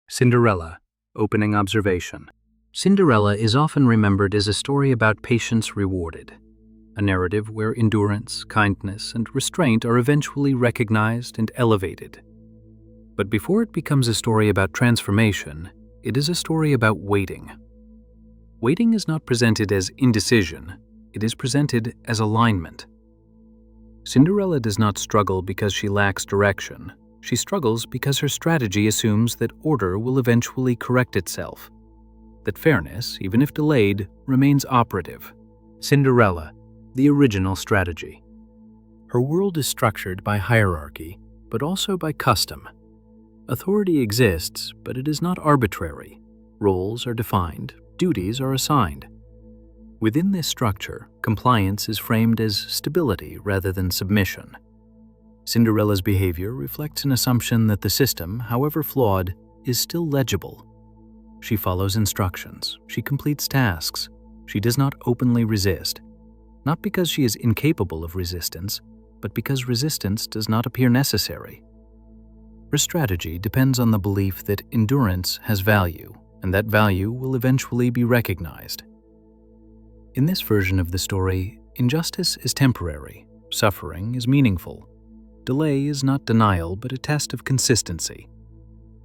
Cinderella, opening observation. Cinderella is often remembered as a story about patience rewarded, a narrative where endurance, kindness, and restraint are eventually recognized and elevated. But before it becomes a story about transformation, it is a story about waiting. Waiting is not presented as indecision, it is presented as alignment. Cinderella does not struggle because she lacks direction. She struggles because her strategy assumes that order will eventually correct itself, that fairness, even if delayed, remains operative. Cinderella, the original strategy. Her world is structured by hierarchy, but also by custom. Authority exists, but it is not arbitrary. Roles are defined, duties are assigned. Within this structure, compliance is framed as stability rather than submission. Cinderella's behavior reflects an assumption that the system, however flawed, is still legible. She follows instructions, she completes tasks, she does not openly resist, not because she is incapable of resistance, but because resistance does not appear necessary. Her strategy depends on the belief that endurance has value, and that value will eventually be recognized. In this version of the story, injustice is temporary, suffering is meaningful. Delay is not denial, but a test of consistency.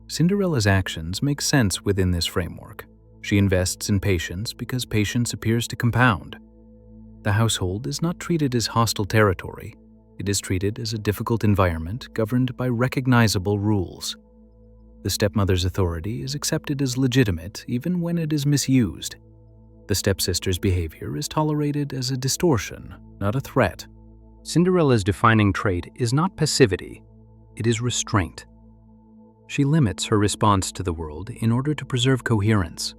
Cinderella's actions make sense within this framework. She invests in patience because patience appears to compound. The household is not treated as hostile territory. It is treated as a difficult environment governed by recognizable rules. The stepmother's authority is accepted as legitimate even when it is misused. The stepsister's behavior is tolerated as a distortion, not a threat. Cinderella's defining trait is not passivity, it is restraint. She limits her response to the world in order to preserve coherence.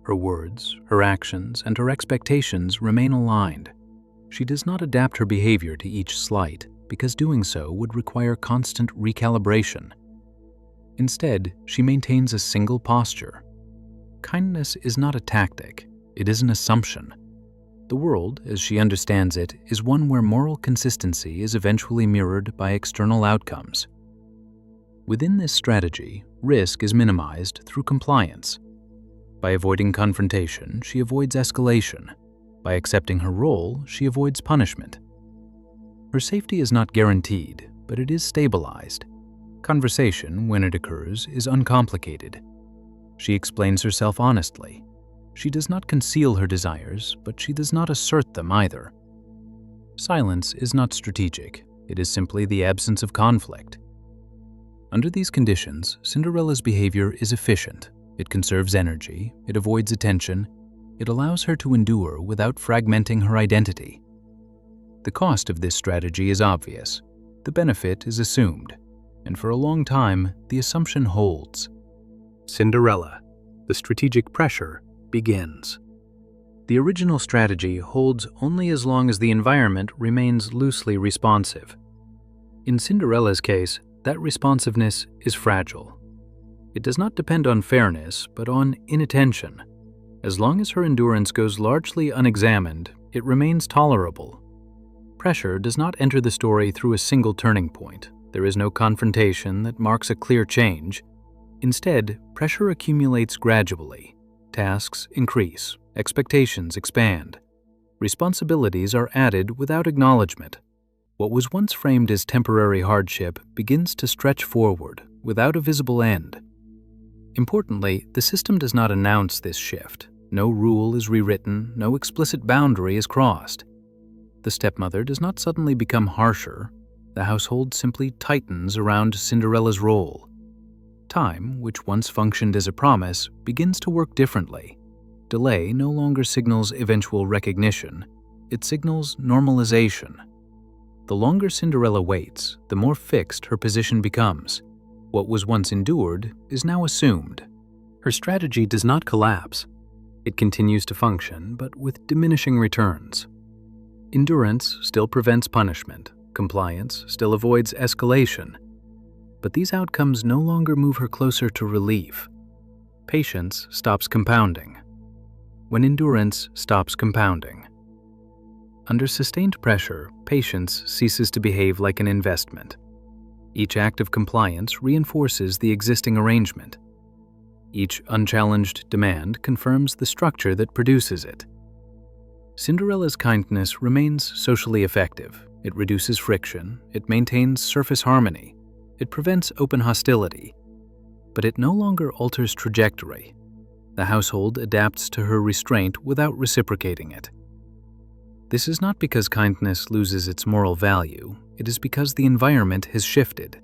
Her words, her actions, and her expectations remain aligned. She does not adapt her behavior to each slight, because doing so would require constant recalibration. Instead, she maintains a single posture. Kindness is not a tactic, it is an assumption. The world, as she understands it, is one where moral consistency is eventually mirrored by external outcomes. Within this strategy, risk is minimized through compliance. By avoiding confrontation, she avoids escalation. By accepting her role, she avoids punishment. Her safety is not guaranteed, but it is stabilized. Conversation, when it occurs, is uncomplicated. She explains herself honestly. She does not conceal her desires, but she does not assert them either. Silence is not strategic, it is simply the absence of conflict. Under these conditions, Cinderella's behavior is efficient. It conserves energy, it avoids attention, it allows her to endure without fragmenting her identity. The cost of this strategy is obvious. The benefit is assumed, and for a long time, the assumption holds. Cinderella, the strategic pressure, begins. The original strategy holds only as long as the environment remains loosely responsive. In Cinderella's case, that responsiveness is fragile. It does not depend on fairness, but on inattention. As long as her endurance goes largely unexamined, it remains tolerable. Pressure does not enter the story through a single turning point. There is no confrontation that marks a clear change. Instead, pressure accumulates gradually. Tasks increase, expectations expand. Responsibilities are added without acknowledgement. What was once framed as temporary hardship begins to stretch forward without a visible end. Importantly, the system does not announce this shift. No rule is rewritten, no explicit boundary is crossed. The stepmother does not suddenly become harsher. The household simply tightens around Cinderella's role. Time, which once functioned as a promise, begins to work differently. Delay no longer signals eventual recognition, it signals normalization. The longer Cinderella waits, the more fixed her position becomes. What was once endured is now assumed. Her strategy does not collapse. It continues to function, but with diminishing returns. Endurance still prevents punishment, compliance still avoids escalation. But these outcomes no longer move her closer to relief. Patience stops compounding. When endurance stops compounding. Under sustained pressure, patience ceases to behave like an investment. Each act of compliance reinforces the existing arrangement. Each unchallenged demand confirms the structure that produces it. Cinderella's kindness remains socially effective. It reduces friction, it maintains surface harmony, it prevents open hostility, but it no longer alters trajectory. The household adapts to her restraint without reciprocating it. This is not because kindness loses its moral value, it is because the environment has shifted.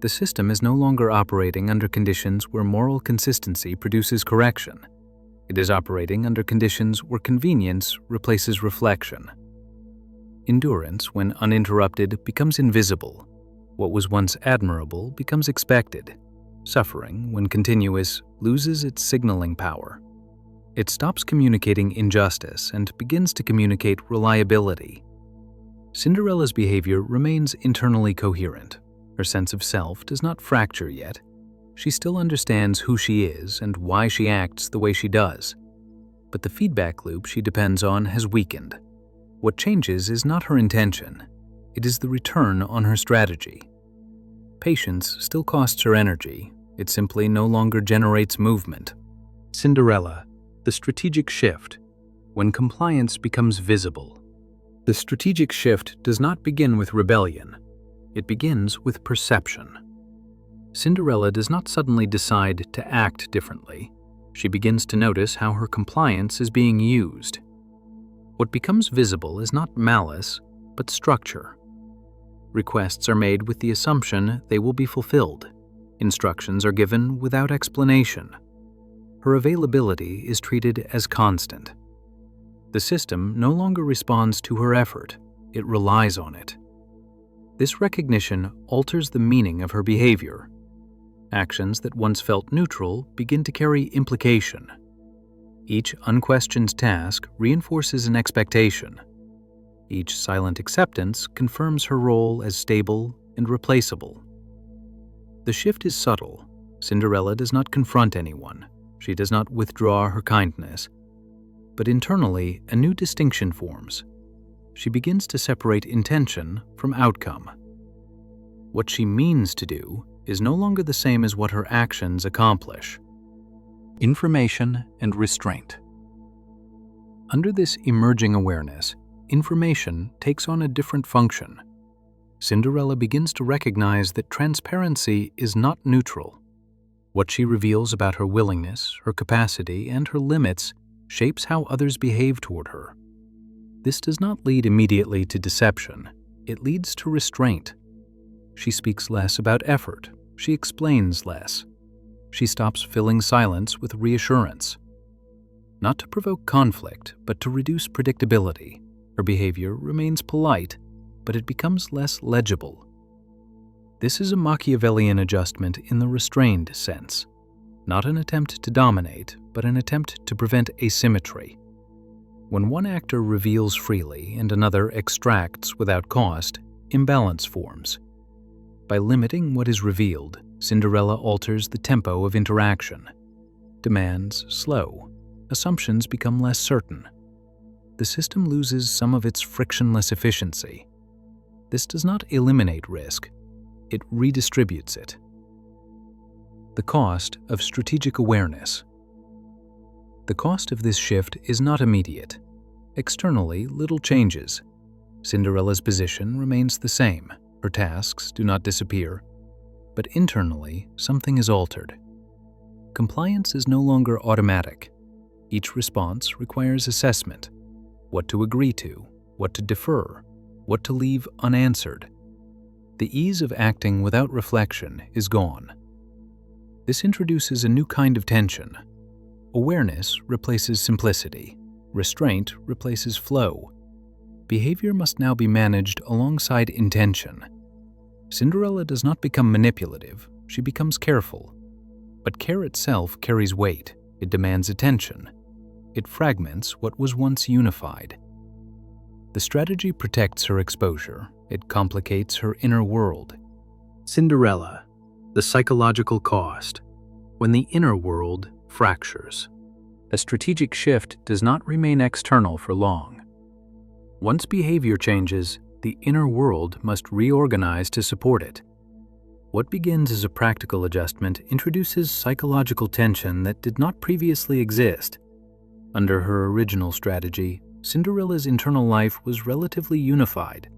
The system is no longer operating under conditions where moral consistency produces correction. It is operating under conditions where convenience replaces reflection. Endurance, when uninterrupted, becomes invisible. What was once admirable becomes expected. Suffering, when continuous, loses its signaling power. It stops communicating injustice and begins to communicate reliability. Cinderella's behavior remains internally coherent. Her sense of self does not fracture yet. She still understands who she is and why she acts the way she does. But the feedback loop she depends on has weakened. What changes is not her intention. It is the return on her strategy. Patience still costs her energy. It simply no longer generates movement. Cinderella, the strategic shift, when compliance becomes visible. The strategic shift does not begin with rebellion. It begins with perception. Cinderella does not suddenly decide to act differently. She begins to notice how her compliance is being used. What becomes visible is not malice, but structure. Requests are made with the assumption they will be fulfilled. Instructions are given without explanation. Her availability is treated as constant. The system no longer responds to her effort, it relies on it. This recognition alters the meaning of her behavior. Actions that once felt neutral begin to carry implication. Each unquestioned task reinforces an expectation. Each silent acceptance confirms her role as stable and replaceable. The shift is subtle. Cinderella does not confront anyone. She does not withdraw her kindness. But internally, a new distinction forms. She begins to separate intention from outcome. What she means to do is no longer the same as what her actions accomplish. Information and restraint. Under this emerging awareness, information takes on a different function. Cinderella begins to recognize that transparency is not neutral. What she reveals about her willingness, her capacity, and her limits shapes how others behave toward her. This does not lead immediately to deception. It leads to restraint. She speaks less about effort. She explains less. She stops filling silence with reassurance. Not to provoke conflict, but to reduce predictability. Her behavior remains polite, but it becomes less legible. This is a Machiavellian adjustment in the restrained sense, not an attempt to dominate, but an attempt to prevent asymmetry. When one actor reveals freely and another extracts without cost, imbalance forms. By limiting what is revealed, Cinderella alters the tempo of interaction. Demands slow. Assumptions become less certain. The system loses some of its frictionless efficiency. This does not eliminate risk. It redistributes it. The cost of strategic awareness. The cost of this shift is not immediate. Externally, little changes. Cinderella's position remains the same. Her tasks do not disappear. But internally, something is altered. Compliance is no longer automatic. Each response requires assessment. What to agree to, what to defer, what to leave unanswered. The ease of acting without reflection is gone. This introduces a new kind of tension. Awareness replaces simplicity. Restraint replaces flow. Behavior must now be managed alongside intention. Cinderella does not become manipulative, she becomes careful. But care itself carries weight. It demands attention. It fragments what was once unified. The strategy protects her exposure. It complicates her inner world. Cinderella, the psychological cost, when the inner world fractures. A strategic shift does not remain external for long. Once behavior changes, the inner world must reorganize to support it. What begins as a practical adjustment introduces psychological tension that did not previously exist. Under her original strategy, Cinderella's internal life was relatively unified.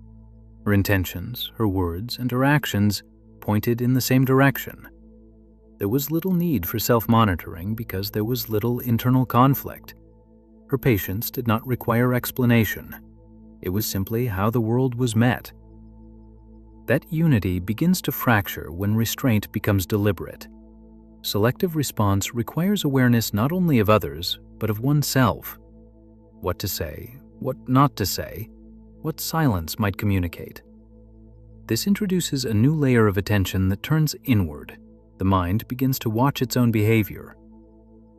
Her intentions, her words, and her actions pointed in the same direction. There was little need for self-monitoring because there was little internal conflict. Her patience did not require explanation. It was simply how the world was met. That unity begins to fracture when restraint becomes deliberate. Selective response requires awareness not only of others, but of oneself. What to say, what not to say, what silence might communicate. This introduces a new layer of attention that turns inward. The mind begins to watch its own behavior.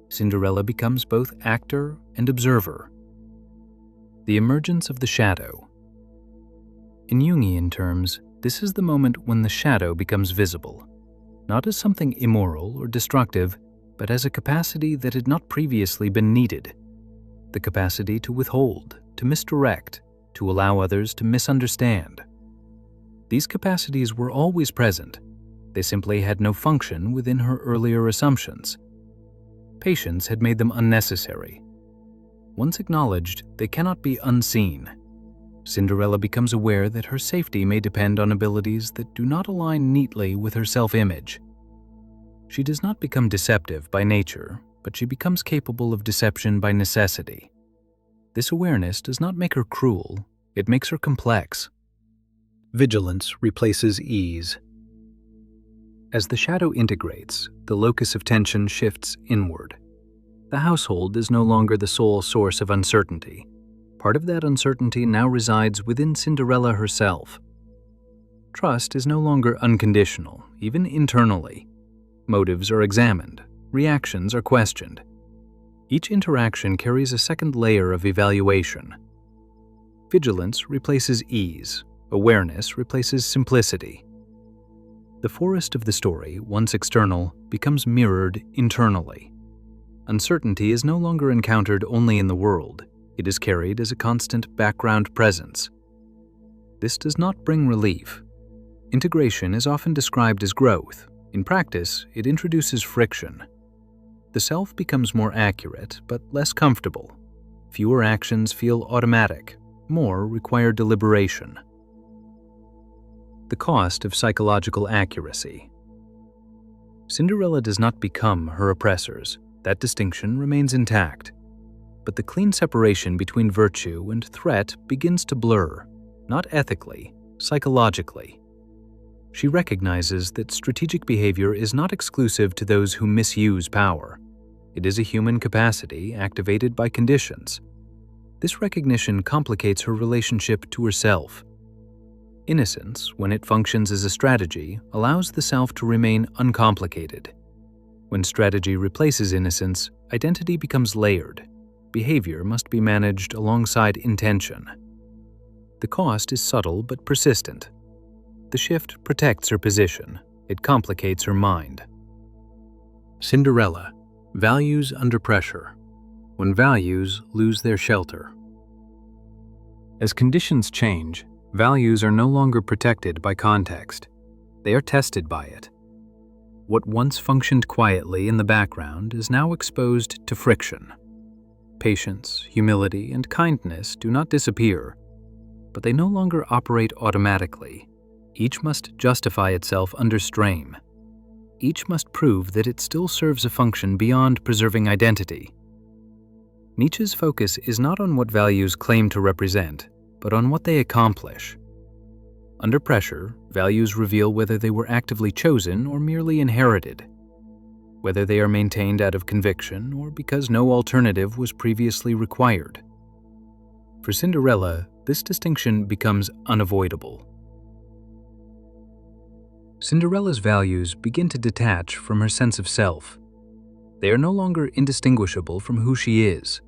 Cinderella becomes both actor and observer. The emergence of the shadow. In Jungian terms, this is the moment when the shadow becomes visible, not as something immoral or destructive, but as a capacity that had not previously been needed. The capacity to withhold, to misdirect, to allow others to misunderstand. These capacities were always present. They simply had no function within her earlier assumptions. Patience had made them unnecessary. Once acknowledged, they cannot be unseen. Cinderella becomes aware that her safety may depend on abilities that do not align neatly with her self-image. She does not become deceptive by nature, but she becomes capable of deception by necessity. This awareness does not make her cruel, it makes her complex. Vigilance replaces ease. As the shadow integrates, the locus of tension shifts inward. The household is no longer the sole source of uncertainty. Part of that uncertainty now resides within Cinderella herself. Trust is no longer unconditional, even internally. Motives are examined, reactions are questioned. Each interaction carries a second layer of evaluation. Vigilance replaces ease, awareness replaces simplicity. The forest of the story, once external, becomes mirrored internally. Uncertainty is no longer encountered only in the world. It is carried as a constant background presence. This does not bring relief. Integration is often described as growth. In practice, it introduces friction. The self becomes more accurate, but less comfortable. Fewer actions feel automatic. More require deliberation. The cost of psychological accuracy. Cinderella does not become her oppressors. That distinction remains intact. But the clean separation between virtue and threat begins to blur, not ethically, psychologically. She recognizes that strategic behavior is not exclusive to those who misuse power. It is a human capacity activated by conditions. This recognition complicates her relationship to herself. Innocence, when it functions as a strategy, allows the self to remain uncomplicated. When strategy replaces innocence, identity becomes layered. Behavior must be managed alongside intention. The cost is subtle but persistent. The shift protects her position. It complicates her mind. Cinderella, values under pressure. When values lose their shelter. As conditions change, values are no longer protected by context. They are tested by it. What once functioned quietly in the background is now exposed to friction. Patience, humility, and kindness do not disappear, but they no longer operate automatically. Each must justify itself under strain. Each must prove that it still serves a function beyond preserving identity. Nietzsche's focus is not on what values claim to represent, but on what they accomplish. Under pressure, values reveal whether they were actively chosen or merely inherited, whether they are maintained out of conviction or because no alternative was previously required. For Cinderella, this distinction becomes unavoidable. Cinderella's values begin to detach from her sense of self. They are no longer indistinguishable from who she is.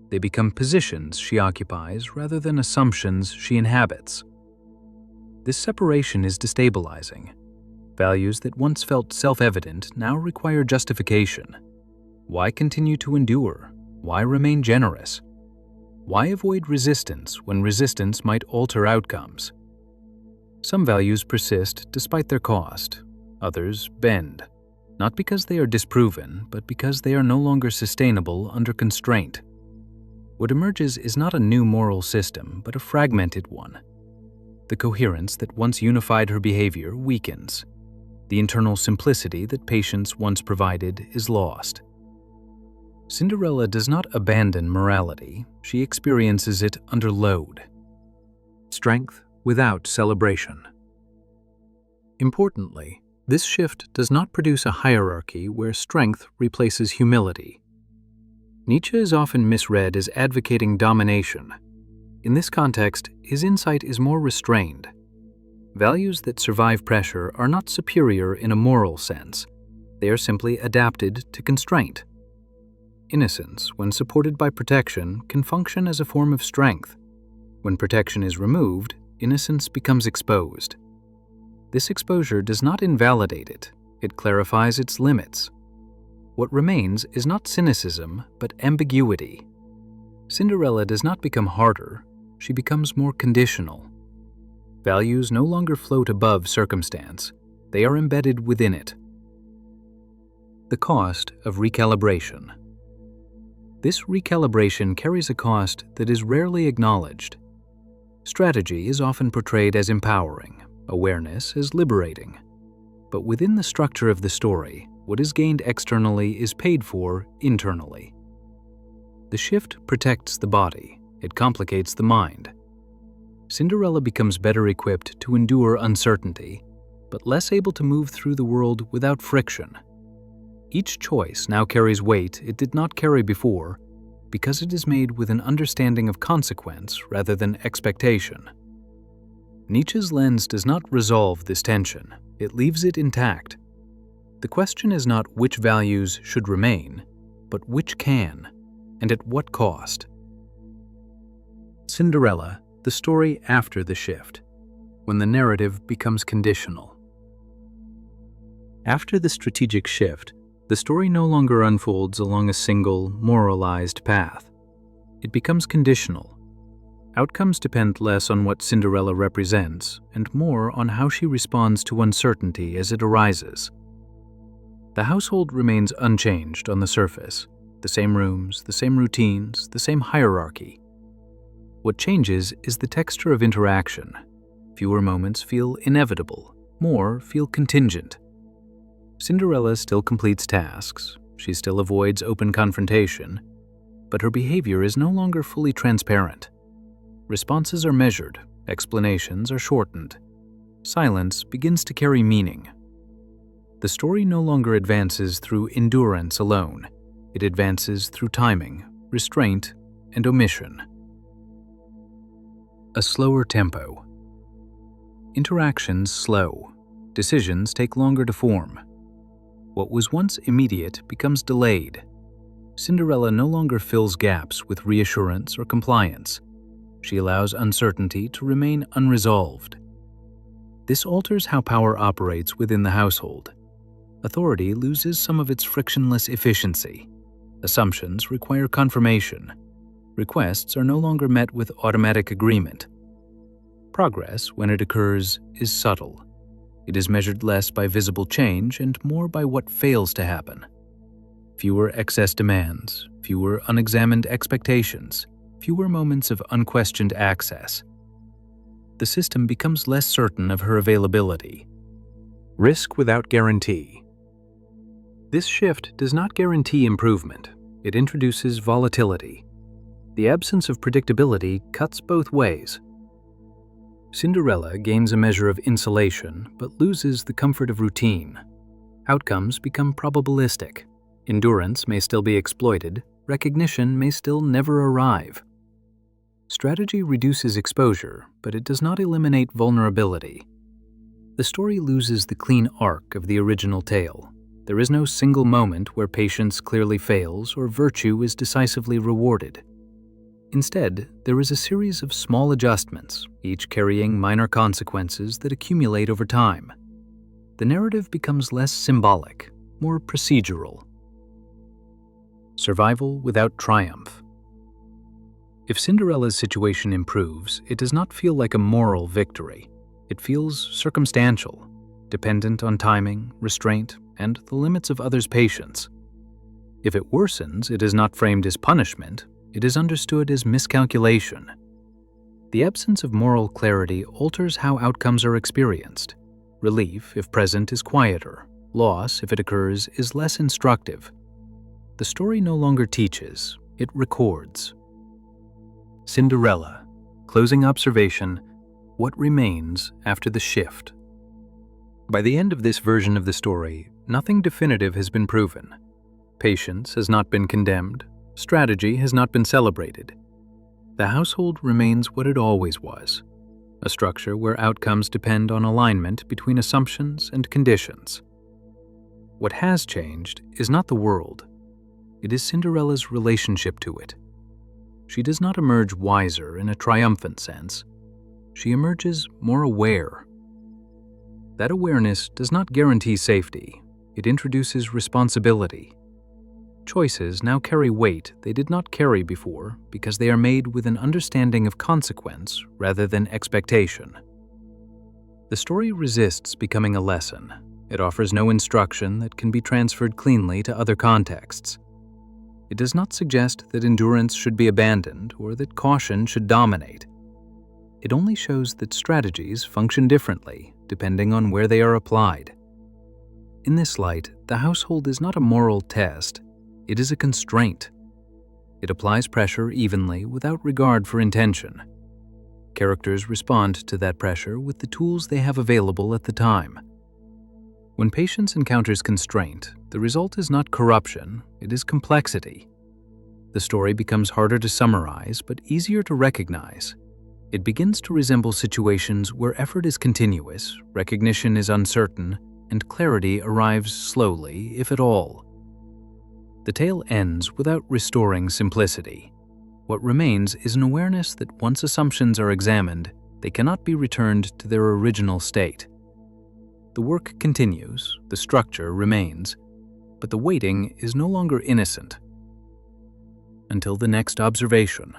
They become positions she occupies rather than assumptions she inhabits. This separation is destabilizing. Values that once felt self-evident now require justification. Why continue to endure? Why remain generous? Why avoid resistance when resistance might alter outcomes? Some values persist despite their cost. Others bend, not because they are disproven, but because they are no longer sustainable under constraint. What emerges is not a new moral system, but a fragmented one. The coherence that once unified her behavior weakens. The internal simplicity that patience once provided is lost. Cinderella does not abandon morality, she experiences it under load. Strength without celebration. Importantly, this shift does not produce a hierarchy where strength replaces humility. Nietzsche is often misread as advocating domination. In this context, his insight is more restrained. Values that survive pressure are not superior in a moral sense. They are simply adapted to constraint. Innocence, when supported by protection, can function as a form of strength. When protection is removed, innocence becomes exposed. This exposure does not invalidate it, it clarifies its limits. What remains is not cynicism, but ambiguity. Cinderella does not become harder, she becomes more conditional. Values no longer float above circumstance, they are embedded within it. The cost of recalibration. This recalibration carries a cost that is rarely acknowledged. Strategy is often portrayed as empowering, awareness as liberating. But within the structure of the story, what is gained externally is paid for internally. The shift protects the body, it complicates the mind. Cinderella becomes better equipped to endure uncertainty, but less able to move through the world without friction. Each choice now carries weight it did not carry before, because it is made with an understanding of consequence rather than expectation. Nietzsche's lens does not resolve this tension, it leaves it intact. The question is not which values should remain, but which can, and at what cost. Cinderella, the story after the shift, when the narrative becomes conditional. After the strategic shift, the story no longer unfolds along a single, moralized path. It becomes conditional. Outcomes depend less on what Cinderella represents and more on how she responds to uncertainty as it arises. The household remains unchanged on the surface. The same rooms, the same routines, the same hierarchy. What changes is the texture of interaction. Fewer moments feel inevitable, more feel contingent. Cinderella still completes tasks, she still avoids open confrontation, but her behavior is no longer fully transparent. Responses are measured, explanations are shortened. Silence begins to carry meaning. The story no longer advances through endurance alone. It advances through timing, restraint, and omission. A slower tempo. Interactions slow. Decisions take longer to form. What was once immediate becomes delayed. Cinderella no longer fills gaps with reassurance or compliance. She allows uncertainty to remain unresolved. This alters how power operates within the household. Authority loses some of its frictionless efficiency. Assumptions require confirmation. Requests are no longer met with automatic agreement. Progress, when it occurs, is subtle. It is measured less by visible change and more by what fails to happen. Fewer excess demands, fewer unexamined expectations, fewer moments of unquestioned access. The system becomes less certain of her availability. Risk without guarantee. This shift does not guarantee improvement. It introduces volatility. The absence of predictability cuts both ways. Cinderella gains a measure of insulation but loses the comfort of routine. Outcomes become probabilistic. Endurance may still be exploited, recognition may still never arrive. Strategy reduces exposure, but it does not eliminate vulnerability. The story loses the clean arc of the original tale. There is no single moment where patience clearly fails or virtue is decisively rewarded. Instead, there is a series of small adjustments, each carrying minor consequences that accumulate over time. The narrative becomes less symbolic, more procedural. Survival without triumph. If Cinderella's situation improves, it does not feel like a moral victory. It feels circumstantial. dependent on timing, restraint, and the limits of others' patience. If it worsens, it is not framed as punishment, it is understood as miscalculation. The absence of moral clarity alters how outcomes are experienced. Relief, if present, is quieter. Loss, if it occurs, is less instructive. The story no longer teaches, it records. Cinderella. Closing observation: what remains after the shift? By the end of this version of the story, nothing definitive has been proven. Patience has not been condemned. Strategy has not been celebrated. The household remains what it always was, a structure where outcomes depend on alignment between assumptions and conditions. What has changed is not the world. It is Cinderella's relationship to it. She does not emerge wiser in a triumphant sense. She emerges more aware. That awareness does not guarantee safety. It introduces responsibility. Choices now carry weight they did not carry before because they are made with an understanding of consequence rather than expectation. The story resists becoming a lesson. It offers no instruction that can be transferred cleanly to other contexts. It does not suggest that endurance should be abandoned or that caution should dominate. It only shows that strategies function differently depending on where they are applied. In this light, the household is not a moral test. It is a constraint. It applies pressure evenly without regard for intention. Characters respond to that pressure with the tools they have available at the time. When patience encounters constraint, the result is not corruption, it is complexity. The story becomes harder to summarize, but easier to recognize. It begins to resemble situations where effort is continuous, recognition is uncertain, and clarity arrives slowly, if at all. The tale ends without restoring simplicity. What remains is an awareness that once assumptions are examined, they cannot be returned to their original state. The work continues, the structure remains, but the waiting is no longer innocent. Until the next observation.